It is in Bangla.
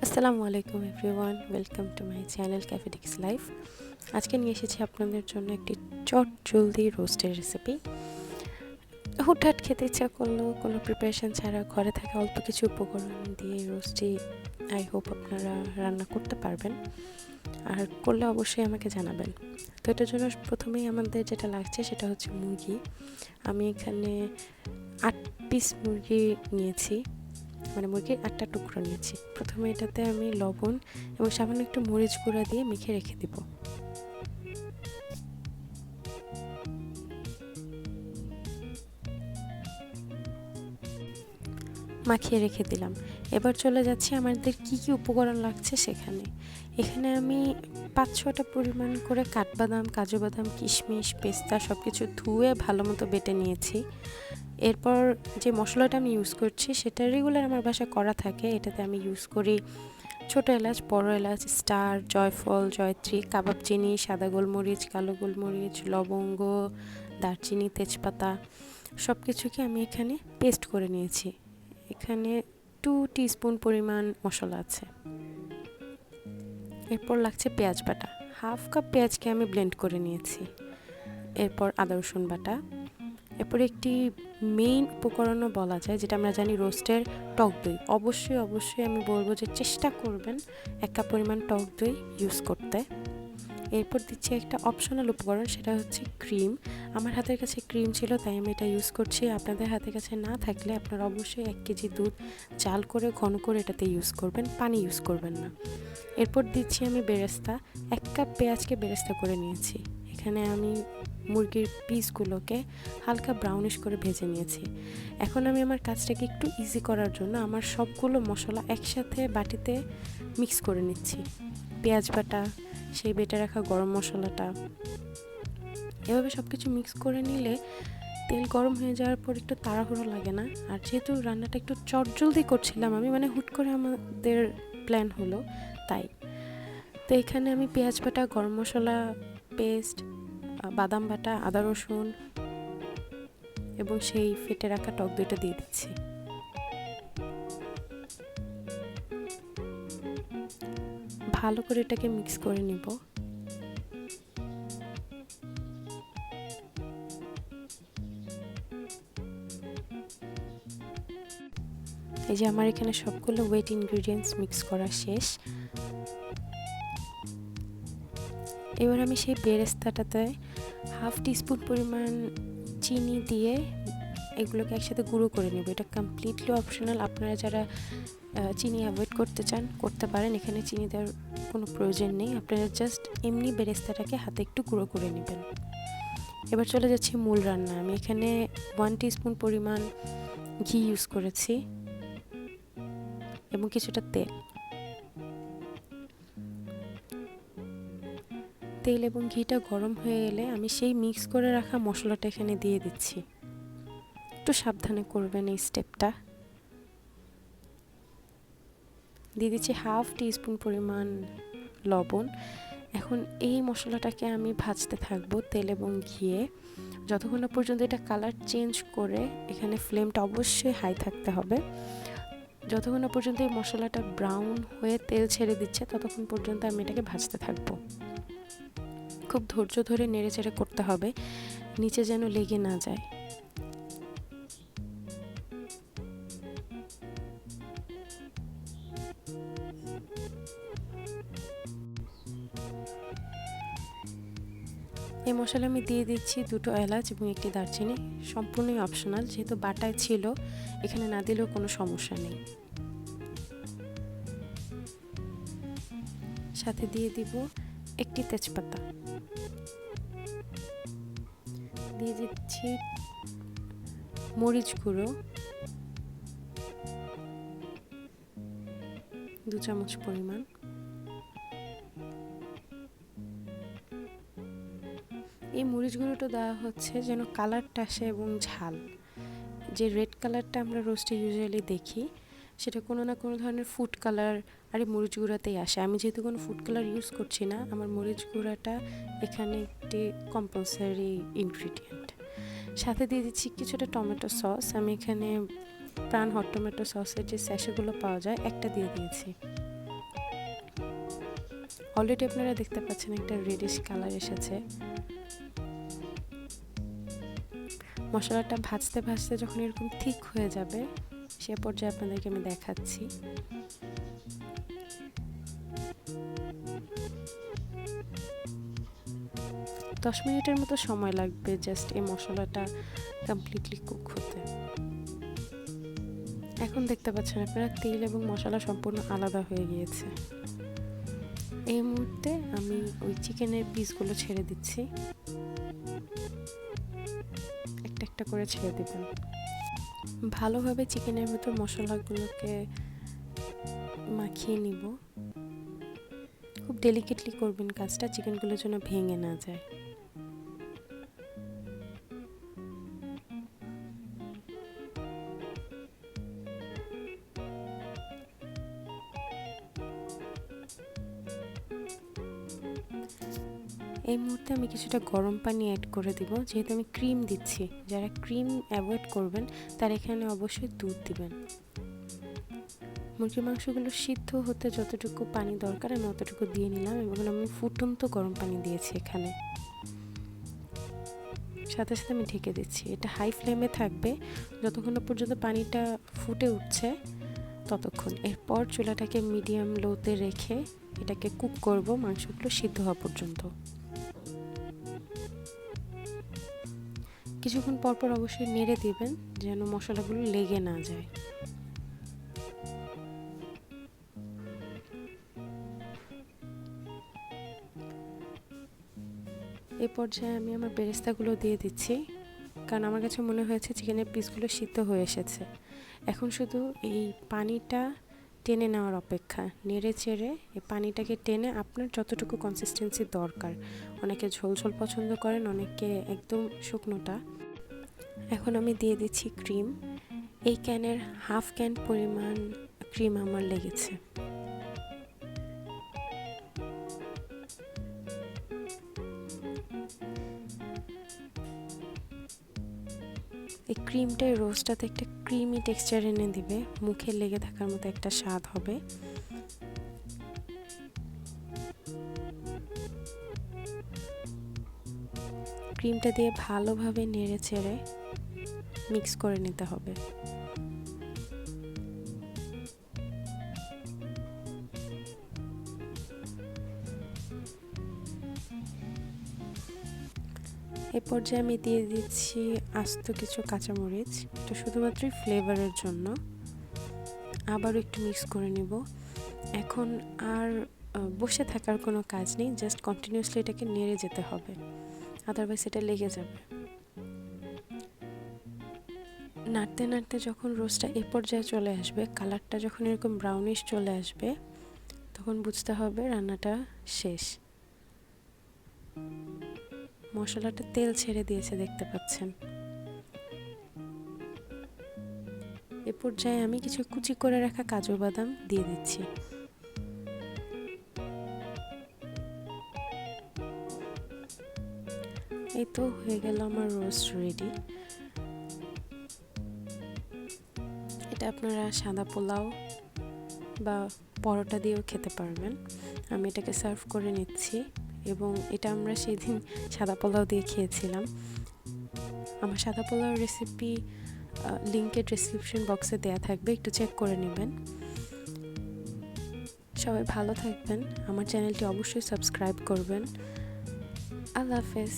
আসসালামু আলাইকুম everyone, welcome to my channel Cafetics Life. আজকে নিয়ে এসেছি আপনাদের জন্য একটি চট জলদি রোস্টের রেসিপি। হুটহাট খেতে ইচ্ছা করলো, কোনো প্রিপারেশন ছাড়া ঘরে থাকা অল্প কিছু উপকরণ দিয়ে রোস্টটি আই হোপ আপনারা রান্না করতে পারবেন, আর করলে অবশ্যই আমাকে জানাবেন। তো এটার জন্য প্রথমেই আমাদের যেটা লাগছে সেটা হচ্ছে মুরগি। আমি এখানে 8 পিস মুরগি নিয়েছি, মানে মুরগির 8টা টুকরো নিয়েছি। প্রথমে এটাতে আমি লবণ এবং সামান্য একটু মরিচ গুঁড়া দিয়ে মেখে রেখে দিব। মাখিয়ে রেখে দিলাম। এবার চলে যাচ্ছি আমাদের কি কি উপকরণ লাগছে সেখানে। এখানে আমি 5-6টা পরিমাণ করে কাঠবাদাম, কাজু বাদাম, কিশমিশ, পেস্তা সব কিছু ধুয়ে ভালো মতো বেটে নিয়েছি। এরপর যে মশলাটা আমি ইউজ করছি সেটা রেগুলার আমার বাসায় করা থাকে। এটাতে আমি ইউজ করি ছোটো এলাচ, বড় এলাচ, স্টার, জয়ফল, জয়ত্রী, কাবাব চিনি, সাদা গোলমরিচ, কালো গোলমরিচ, লবঙ্গ, দারচিনি, তেজপাতা সব কিছুকে আমি এখানে পেস্ট করে নিয়েছি। এখানে 2 টিস্পুন পরিমাণ মশলা আছে। এরপর লাগছে পেঁয়াজ বাটা, 1/2 কাপ পেঁয়াজকে আমি ব্লেন্ড করে নিয়েছি। এরপর আদা রসুন বাটা। এরপর একটি মেইন উপকরণও বলা যায়, যেটা আমরা জানি রোস্টের, টক দই। অবশ্যই আমি বলবো যে চেষ্টা করবেন 1 কাপ পরিমাণ টক দই ইউজ করতে। এরপর দিচ্ছি একটা অপশনাল উপকরণ, সেটা হচ্ছে ক্রিম। আমার হাতের কাছে ক্রিম ছিল তাই আমি এটা ইউজ করছি। আপনাদের হাতের কাছে না থাকলে আপনারা অবশ্যই 1 কেজি দুধ জাল করে ঘন করে এটাতে ইউজ করবেন, পানি ইউজ করবেন না। এরপর দিচ্ছি আমি বেরেস্তা। 1 কাপ পেঁয়াজকে বেরেস্তা করে নিয়েছি। এখানে আমি মুরগির পিসগুলোকে হালকা ব্রাউনিশ করে ভেজে নিয়েছি। এখন আমি আমার কাজটাকে একটু ইজি করার জন্য আমার সবগুলো মশলা একসাথে বাটিতে মিক্স করে নিচ্ছি। পেঁয়াজ বাটা, সেই বেটে রাখা গরম মশলাটা, এভাবে সব কিছু মিক্স করে নিলে তেল গরম হয়ে যাওয়ার পর একটু তাড়াহুড়ো লাগে না। আর যেহেতু রান্নাটা একটু চটজলদি করছিলাম আমি, মানে হুট করে আমাদের প্ল্যান হলো তাই। তো এখানে আমি পেঁয়াজ বাটা, গরম মশলা পেস্ট, বাদাম বাটা, আদা রসুন এবং সেই ফেটে রাখা টক দইটা দিয়ে দিচ্ছি। ভালো করে এটাকে মিক্স করে নিব। এই যে আমার এখানে সবগুলো ওয়েট ইনগ্রিডিয়েন্টস মিক্স করা শেষ। এবার আমি সেই বেরেস্তাটাতে 1/2 টিস্পুন পরিমাণ চিনি দিয়ে এগুলোকে একসাথে গুঁড়ো করে নেব। এটা কমপ্লিটলি অপশনাল, আপনারা যারা চিনি অ্যাভয়েড করতে চান করতে পারেন, এখানে চিনি দেওয়ার কোনো প্রয়োজন নেই। আপনারা জাস্ট এমনি বেরেস্তাটাকে হাতে একটু গুঁড়ো করে নেবেন। এবার চলে যাচ্ছি মূল রান্না। আমি এখানে 1 টিস্পুন পরিমাণ ঘি ইউজ করেছি এবং কিছুটা তেল এবং ঘিটা গরম হয়ে এলে আমি সেই মিক্স করে রাখা মশলাটা এখানে দিয়ে দিচ্ছি। একটু সাবধানে করবেন এই স্টেপটা। দিয়ে দিচ্ছি 1/2 টিস্পুন পরিমাণ লবণ। এখন এই মশলাটাকে আমি ভাজতে থাকবো তেল এবং ঘিয়ে, যতক্ষণ না পর্যন্ত এটা কালার চেঞ্জ করে। এখানে ফ্লেমটা অবশ্যই হাই থাকতে হবে। যতক্ষণ না পর্যন্ত এই মশলাটা ব্রাউন হয়ে তেল ছেড়ে দিচ্ছে ততক্ষণ পর্যন্ত আমি এটাকে ভাজতে থাকবো। খুব ধৈর্য ধরে নেড়ে চেড়ে করতে হবে, নিচে যেন লেগে না যায়। এই মশলা আমি দিয়ে দিচ্ছি 2টো এলাচ এবং 1টি দারচিনি। সম্পূর্ণই অপশনাল, যেহেতু বাটায় ছিল, এখানে না দিলেও কোনো সমস্যা নেই। সাথে দিয়ে দিব 1টি তেজপাতা, দিয়ে দিচ্ছি মরিচ গুঁড়ো 2 চামচ পরিমাণ, এই মরিচ গুঁড়োটা দেওয়া হচ্ছে যেন কালারটা আসে এবং ঝাল। যে রেড কালারটা আমরা রোস্টে ইউজুয়ালি দেখি সেটা কোনো না কোনো ধরনের ফুড কালার আর এই মরিচ গুঁড়াতেই আসে। আমি যেহেতু কোনো ফুড কালার ইউজ করছি না, আমার মরিচ গুঁড়াটা এখানে একটি কম্পালসারি ইনগ্রিডিয়েন্ট। সাথে দিয়ে দিচ্ছি কিছুটা টমেটো সস। আমি এখানে প্রাণ হট টমেটো সসের যে স্যাশেগুলো পাওয়া যায় একটা দিয়ে দিয়েছি। অলরেডি আপনারা দেখতে পাচ্ছেন একটা রেডিশ কালার এসেছে। মশলাটা ভাজতে ভাজতে যখন এরকম ঠিক হয়ে যাবে সে পর্যায়ে আপনাদেরকে আমি দেখাচ্ছি। দশ মিনিটের মতো সময় লাগবে জাস্ট এই মশলাটা কমপ্লিটলি কুক হতে। এখন দেখতে পাচ্ছেন আপনারা তেল এবং মশলা সম্পূর্ণ আলাদা হয়ে গিয়েছে। এই মুহূর্তে আমি ওই চিকেনের পিসগুলো ছেড়ে দিচ্ছি, একটা একটা করে ছেড়ে দেবেন। ভালোভাবে চিকেনের ভিতর মশলাগুলোকে মাখিয়ে নিব। খুব ডেলিকেটলি করবেন কাজটা, চিকেনগুলো যেন ভেঙে না যায়। এই মুহূর্তে আমি কিছুটা গরম পানি অ্যাড করে দিব, যেহেতু আমি ক্রিম দিচ্ছি। যারা ক্রিম অ্যাভয়েড করবেন তারা এখানে অবশ্যই দুধ দিবেন। মুরগির মাংসগুলো সিদ্ধ হতে যতটুকু পানি দরকার আমি অতটুকু দিয়ে নিলাম এবং আমি ফুটন্ত গরম পানি দিয়েছি এখানে। সাথে সাথে আমি ঢেকে দিচ্ছি। এটা হাই ফ্লেমে থাকবে যতক্ষণ না পর্যন্ত পানিটা ফুটে উঠছে ততক্ষণ। এরপর চুলাটাকে মিডিয়াম লোতে রেখে এটাকে কুক করব মাংসগুলো সিদ্ধ হওয়া পর্যন্ত। কিছুক্ষণ পরপর অবশ্যই নেড়ে দিবেন যেন মশলাগুলো লেগে না যায়। এই পর্যায়ে আমি আমার বেরেস্তাগুলো দিয়ে দিচ্ছি, কারণ আমার কাছে মনে হয়েছে চিকেনের পিসগুলো সিদ্ধ হয়ে এসেছে। এখন শুধু এই পানিটা টেনে নেওয়ার অপেক্ষা। নেড়ে চেড়ে এই পানিটাকে টেনে আপনার যতটুকু কনসিস্টেন্সি দরকার, অনেকে ঝোল ঝোল পছন্দ করেন, অনেকে একদম শুকনোটা। এখন আমি দিয়ে দিচ্ছি ক্রিম। এই ক্যানের হাফ ক্যান পরিমাণ ক্রিম আমার লেগেছে। এই ক্রিমটাই রোস্টটাতে একটা ক্রিমি টেক্সচার এনে দিবে, মুখে লেগে থাকার মতো একটা স্বাদ হবে। ক্রিমটা দিয়ে ভালোভাবে নেড়ে চেড়ে মিক্স করে নিতে হবে। এই পর্যায়ে আমি দিয়ে দিচ্ছি আস্ত কিছু কাঁচামরিচ, এটা শুধুমাত্রই ফ্লেভারের জন্য। আবারও একটু মিক্স করে নিব। এখন আর বসে থাকার কোনো কাজ নেই, জাস্ট কন্টিনিউয়াসলি এটাকে নেড়ে যেতে হবে, আদারওয়াইজ এটা লেগে যাবে। নাড়তে নাড়তে যখন রোস্টটা এ পর্যায়ে চলে আসবে, কালারটা যখন এরকম ব্রাউনিশ চলে আসবে, তখন বুঝতে হবে রান্নাটা শেষ। মশলাটা তেল ছেড়ে দিয়েছে দেখতে পাচ্ছেন। এ পর্যায়ে আমি কিছু কুচি করে রাখা কাজু বাদাম দিয়ে দিচ্ছি। এই তো হয়ে গেল আমার রোস্ট রেডি। এটা আপনারা সাদা পোলাও বা পরোটা দিয়েও খেতে পারবেন। আমি এটাকে সার্ভ করে নিচ্ছি এবং এটা আমরা সেদিন সাদা পোলাও দিয়ে খেয়েছিলাম। আমার সাদা পোলাও রেসিপি লিঙ্কের ডেসক্রিপশন বক্সে দেওয়া থাকবে, একটু চেক করে নেবেন। সবাই ভালো থাকবেন, আমার চ্যানেলটি অবশ্যই সাবস্ক্রাইব করবেন। আল্লাহ হাফেজ।